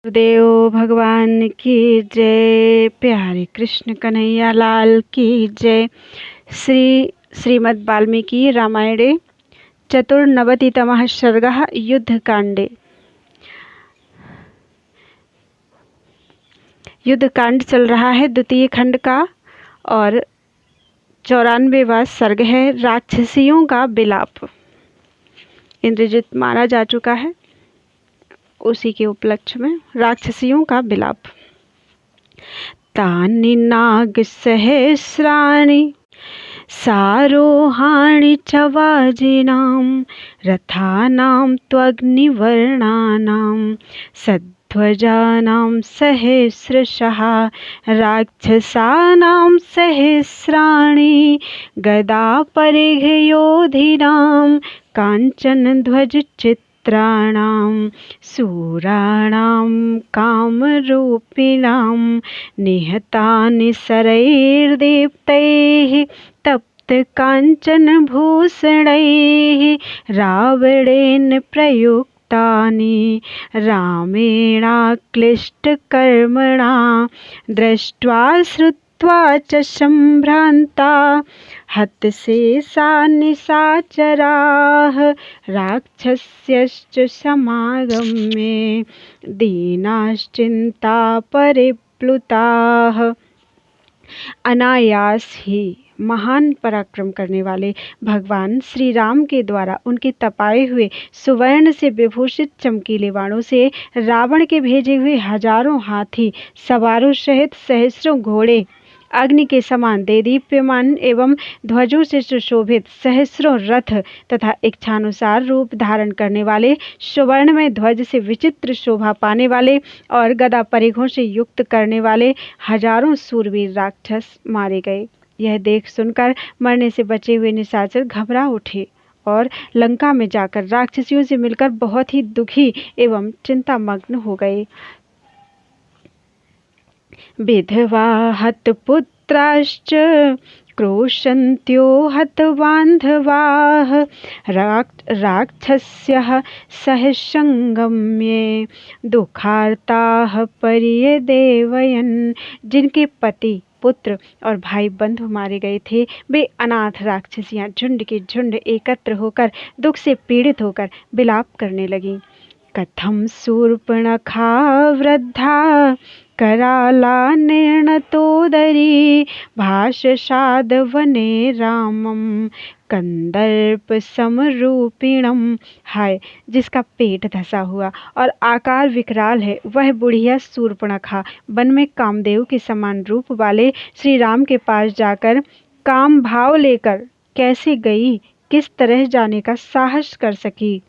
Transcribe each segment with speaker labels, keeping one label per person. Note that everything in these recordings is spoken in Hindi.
Speaker 1: देव भगवान की जय। प्यारे कृष्ण कन्हैया लाल की जय। श्रीमद् वाल्मीकि रामायणे चतुर्नवतितमः सर्गः युद्धकांडे। युद्धकांड चल रहा है द्वितीय खंड का और 94वां सर्ग है राक्षसियों का विलाप। इंद्रजित मारा जा चुका है, उसी के उपलक्ष्य में राक्षसियों का विलाप। तानि नाग सहस्राणि सारोहाणि च वाजिनां रथानां त्वग्निवर्णानां सध्वजानां सहस्रशः राक्षसानां सहस्राणि गदापरिघयोधिनां काञ्चनध्वजचित्राणां सूराणां कामरूपिणां निहतानि शरैर्दीप्तैः तप्तकाञ्चनभूषणैः रावणेन प्रयुक्तानि रामेणाक्लिष्टकर्मणा दृष्ट्वा श्रुत्वा च सम्भ्रान्ता हतशेषा निशाचराः राक्षस्यश्च समागम्ये दीनाश्चिन्ता परिप्लुताः। अनायास ही महान पराक्रम करने वाले भगवान श्री राम के द्वारा उनके तपाए हुए सुवर्ण से विभूषित चमकीले बाणों से रावण के भेजे हुए हजारों हाथी सवारों सहित सहस्रों घोड़े अग्नि के समान देदीप्यमान एवं ध्वजों से सुशोभित सहस्रों रथ तथा इच्छानुसार रूप धारण करने वाले सुवर्ण में ध्वज से विचित्र शोभा पाने वाले और गदा परिघों से युक्त करने वाले हजारों सूरवीर राक्षस मारे गए। यह देख सुनकर मरने से बचे हुए निशाचर घबरा उठे और लंका में जाकर राक्षसियों से मिलकर बहुत ही दुखी एवं चिंतामग्न हो गए। विधवा हतपुत्राश्च क्रोशन्त्यो हतबान्धवाः राक्षस्यः सहसंगम्ये दुःखार्ताः परिदेवयन्। जिनके पति पुत्र और भाई बंधु मारे गए थे, वे अनाथ राक्षसियां झुंड के झुंड एकत्र होकर दुख से पीड़ित होकर विलाप करने लगीं। कथम शूर्पणखा वृद्धा कराला निर्णतोदरी भाषसाद वने रामम कंदर्प समरूपिणम। हाय, जिसका पेट धसा हुआ और आकार विकराल है, वह बुढ़िया शूर्पणखा वन में कामदेव के समान रूप वाले श्री राम के पास जाकर काम भाव लेकर कैसे गई, किस तरह जाने का साहस कर सकी।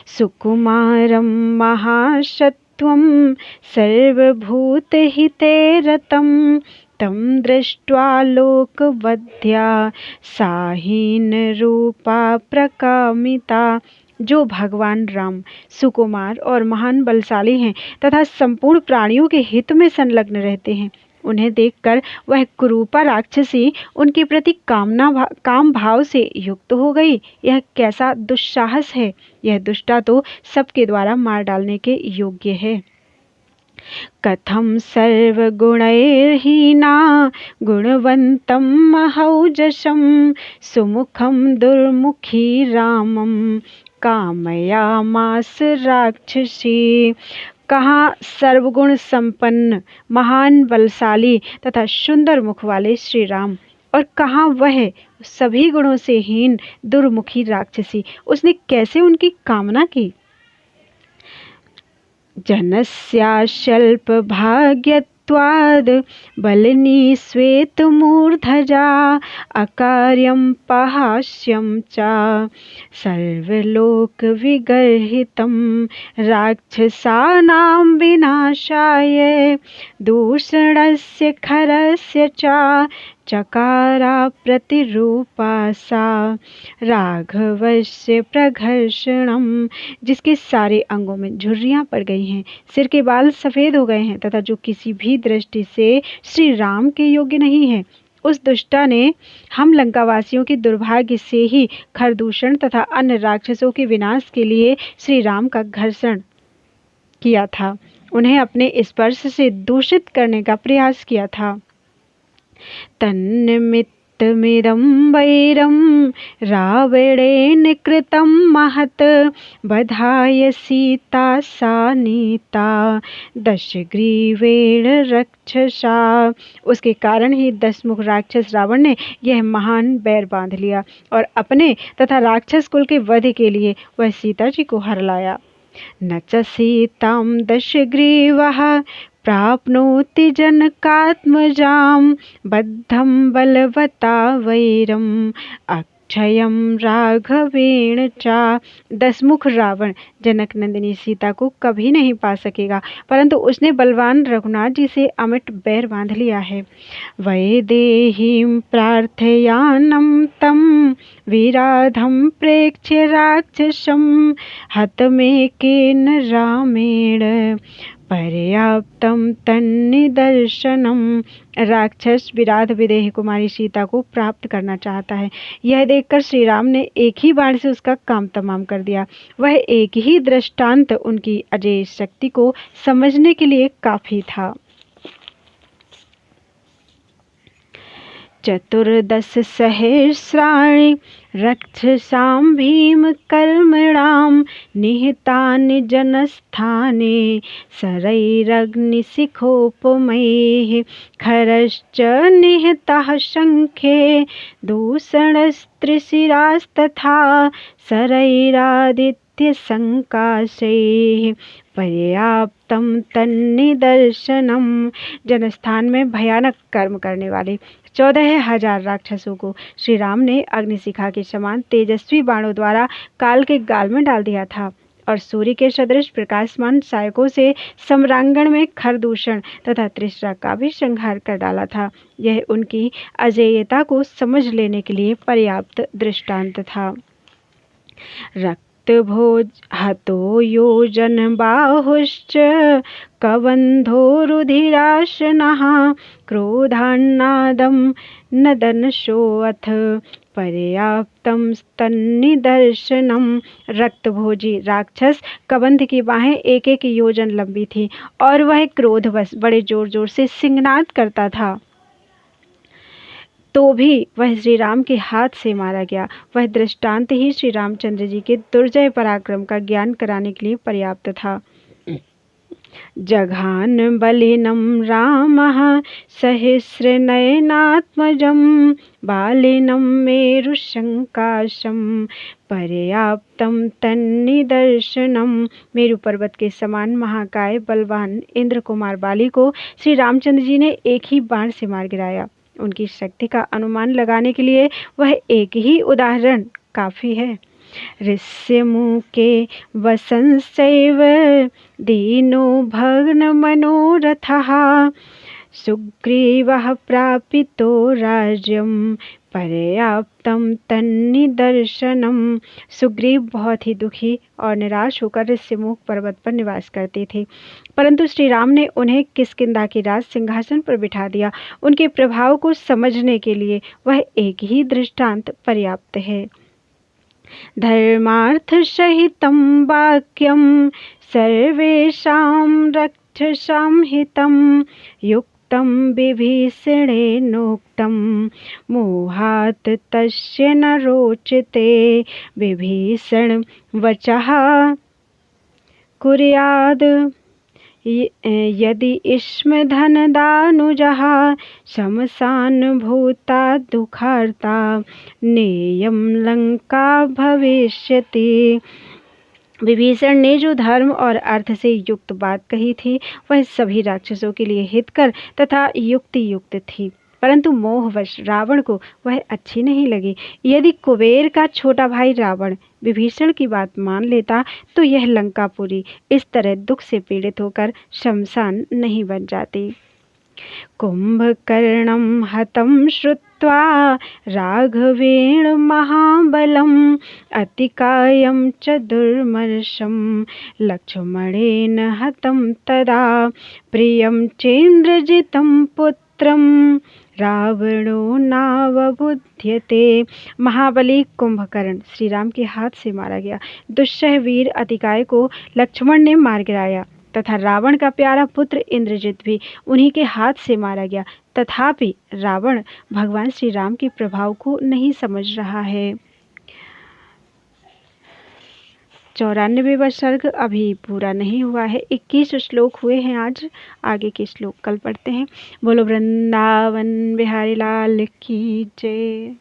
Speaker 1: सुकुमारं महासत्त्वं सर्वभूतहिते रतं तं दृष्ट्वा लोकवध्या साहीन रूपा प्रकामिता। जो भगवान राम सुकुमार और महान बलशाली हैं तथा संपूर्ण प्राणियों के हित में संलग्न रहते हैं, उन्हें देखकर वह कुरूपा राक्षसी उनके प्रति काम भाव से युक्त हो गई। यह कैसा दुस्साहस है। यह दुष्टा तो सबके द्वारा मार डालने के योग्य है। कथम सर्वगुणैर्हीना गुणवन्तं महौजसं सुमुखं दुर्मुखी रामं कामयामास राक्षसी। कहाँ सर्वगुण संपन्न महान बलशाली तथा सुंदर मुख वाले श्री राम, और कहाँ वह सभी गुणों से हीन दुर्मुखी राक्षसी, उसने कैसे उनकी कामना की। जनस्याशल्प भाग्यत्वाद् बलिनी श्वेत मूर्धजा अकार्यं पहास्यं च सर्वलोक विगर्हितं राक्षसानां विनाशाय दूषणस्य खरस्य च चकारा प्रतिरूपा सा राघवस्य प्रघर्षणम। जिसके सारे अंगों में झुर्रियां पड़ गई हैं, सिर के बाल सफेद हो गए हैं तथा जो किसी भी दृष्टि से श्री राम के योग्य नहीं है, उस दुष्टा ने हम लंकावासियों के दुर्भाग्य से ही खरदूषण तथा अन्य राक्षसों के विनाश के लिए श्री राम का घर्षण किया था, उन्हें अपने स्पर्श से दूषित करने का प्रयास किया था। तन्निमित्तमिदं वैरं रावणेन कृतं महत्, बधाय सीता सा नीता दशग्रीवेण रक्षसा। उसके कारण ही 10 मुख राक्षस रावण ने यह महान बैर बांध लिया और अपने तथा राक्षस कुल के वध के लिए वह सीता जी को हर लाया। न च सीतां दशग्रीवः प्राप्नोति जनकात्मजां, बद्धं बलवता वैरम् अक्षयं राघवेण च। 10 मुख रावण जनक नंदिनी सीता को कभी नहीं पा सकेगा, परंतु उसने बलवान रघुनाथ जी से अमिट बैर बांध लिया है। वैदेहीं प्रार्थयानं तं विराधं प्रेक्ष्य राक्षसं, हतमेकेन रामेण पर्याप्तं तन्निदर्शनम। राक्षस विराध विदेह कुमारी सीता को प्राप्त करना चाहता है। यह देखकर श्री राम ने एक ही बाण से उसका काम तमाम कर दिया। वह एक ही दृष्टांत उनकी अजेय शक्ति को समझने के लिए काफी था। 14 सहस्राणि रक्षसां भीमकर्मणां, निहतानि जनस्थाने शरैरग्निशिखोपमैः, खरश्च निहतः शङ्खे दूषणस्त्रिशिरास्तथा शरैरादित्यसङ्काशैः पर्याप्तं तन्निदर्शनम। जनस्थान में भयानक कर्म करने वाले 14,000 राक्षसों को श्री राम ने अग्निशिखा के समान तेजस्वी बाणों द्वारा काल के गाल में डाल दिया था और सूर्य के सदृश प्रकाशमान सायकों से सम्रांगण में खरदूषण तथा त्रिशरा का भी संहार कर डाला था। यह उनकी अजेयता को समझ लेने के लिए पर्याप्त दृष्टांत था। भोज हतो योजन बाहुश्च कबंधो रुधिराशनः, क्रोधान्नादं नदनशोऽथ पर्याप्तं तन्निदर्शनम। रक्तभोजी राक्षस कबंध की बाहें 1-1 योजन लंबी थी और वह क्रोधवश बड़े जोर जोर से सिंहनाद करता था, तो भी वह श्री राम के हाथ से मारा गया। वह दृष्टांत ही श्री रामचंद्र जी के दुर्जय पराक्रम का ज्ञान कराने के लिए पर्याप्त था। जघान बलिनं रामः सहस्रनयनात्मजं, बालिनं मेरुशंकाशं पर्याप्तं तन्निदर्शनम। मेरु पर्वत के समान महाकाय बलवान इंद्र कुमार बाली को श्री रामचंद्र जी ने एक ही बाण से मार गिराया। उनकी शक्ति का अनुमान लगाने के लिए वह एक ही उदाहरण काफी है। ऋष्यमुखे वसंसैव दीनो भग्न मनोरथः, सुग्रीवः प्रापितो राज्यं पर्याप्तं तन्निदर्शनम। सुग्रीव बहुत ही दुखी और निराश होकर ऋष्यमुख पर्वत पर निवास करते थे, परंतु श्री राम ने उन्हें किष्किंधा के राज सिंहासन पर बिठा दिया। उनके प्रभाव को समझने के लिए वह एक ही दृष्टांत पर्याप्त है। धर्मार्थ सहितं वाक्यं सर्वेषां रक्षसां हितं, युक्तं विभीषणेनोक्तं मोहात् तस्य न रोचते। विभीषण वचः कुर्याद् यदि स्म धनदानुजः, शमशानभूता दुःखार्ता नेयं लंका भविष्यति। विभीषण ने जो धर्म और अर्थ से युक्त बात कही थी वह सभी राक्षसों के लिए हितकर तथा युक्ति युक्त थी, परंतु मोहवश रावण को वह अच्छी नहीं लगी। यदि कुबेर का छोटा भाई रावण विभीषण की बात मान लेता तो यह लंकापुरी इस तरह दुख से पीड़ित होकर शमशान नहीं बन जाती। कुंभकर्णं हतं श्रुत्वा राघवेण महाबलम्, अतिकायं च दुर्मर्षं लक्ष्मणेन हतं तदा, प्रियं चेन्द्रजितं पुत्रं रावणो नावबुध्यते। महाबली कुंभकर्ण श्री राम के हाथ से मारा गया। दुस्सह वीर अतिकाय को लक्ष्मण ने मार गिराया। तथा रावण का प्यारा पुत्र इंद्रजित भी उन्हीं के हाथ से मारा गया। तथापि रावण भगवान श्री राम के प्रभाव को नहीं समझ रहा है। 94वां सर्ग अभी पूरा नहीं हुआ है। 21 श्लोक हुए हैं आज, आगे के श्लोक कल पढ़ते हैं। बोलो वृंदावन बिहारी लाल की जय।